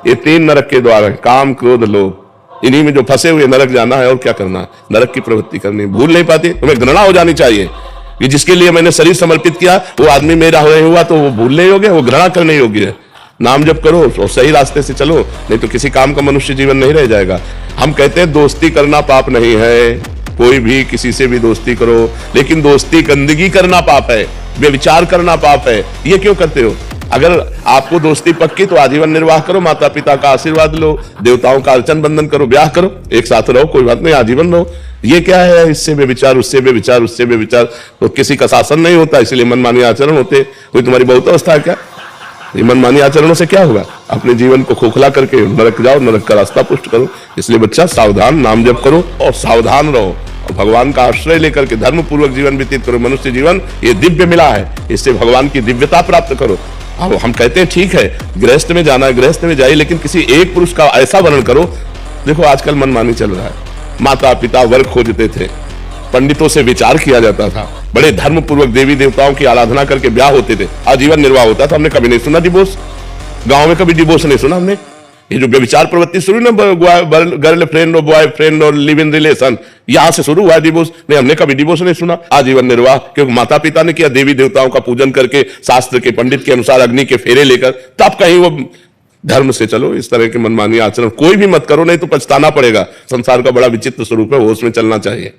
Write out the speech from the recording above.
ये 3 नरक के द्वार हैं, काम क्रोध लोभ। इन्हीं में जो फंसे हुए नरक जाना है और क्या करना है, नरक की प्रवृत्ति करनी। भूल नहीं पाती, तुम्हें घृणा हो जानी चाहिए कि जिसके लिए मैंने शरीर समर्पित किया वो आदमी मेरा नहीं हुआ, तो वो भूलने योग्य है, वो घृणा करने योग्य है। नाम जप करो और सही रास्ते से चलो, नहीं तो किसी काम का मनुष्य जीवन नहीं रह जाएगा। हम कहते हैं दोस्ती करना पाप नहीं है, कोई भी किसी से भी दोस्ती करो, लेकिन दोस्ती गंदगी करना पाप है, व्यभिचार करना पाप है। ये क्यों करते हो? अगर आपको दोस्ती पक्की तो आजीवन निर्वाह करो, माता पिता का आशीर्वाद लो, देवताओं का अर्चन बंधन करो, ब्याह करो, एक साथ रहो, कोई बात नहीं, आजीवन रहो। ये क्या है, इससे व्यभिचार, उससे व्यभिचार, उससे व्यभिचार, तो किसी का शासन नहीं होता, इसलिए मनमानी आचरण होते। कोई तुम्हारी बहुत अवस्था है क्या? मनमानी आचरणों से क्या होगा? अपने जीवन को खोखला करके नरक जाओ, नरक का रास्ता पुष्ट करो। इसलिए बच्चा सावधान, नाम जप करो और सावधान रहो, और भगवान का आश्रय लेकर के धर्म पूर्वक जीवन व्यतीत करो। मनुष्य जीवन ये दिव्य मिला है, इससे भगवान की दिव्यता प्राप्त करो। अब हम कहते हैं ठीक है गृहस्थ में जाना है, गृहस्थ में जाइए, लेकिन किसी एक पुरुष का ऐसा वर्णन करो। देखो आजकल मनमानी चल रहा है, माता पिता वर खोजते थे, पंडितों से विचार किया जाता था, बड़े धर्म पूर्वक देवी देवताओं की आराधना करके ब्याह होते थे, आजीवन निर्वाह होता था। हमने कभी नहीं सुना डिवोर्स, गांव में कभी डिवोर्स नहीं सुना हमने। ये जो व्यभिचार प्रवृत्ति शुरू ना, गर्ल फ्रेंड और बॉय फ्रेंड और लिव इन रिलेशन, यहां से शुरू हुआ डिवोर्स। नहीं, हमने कभी डिवोर्स नहीं सुना। आजीवन निर्वाह, क्योंकि माता पिता ने किया, देवी देवताओं का पूजन करके, शास्त्र के पंडित के अनुसार अग्नि के फेरे लेकर, तब कहीं वो धर्म से चलो। इस तरह के मनमानी आचरण कोई भी मत करो, नहीं तो पछताना पड़ेगा। संसार का बड़ा विचित्र स्वरूप है, होश में चलना चाहिए।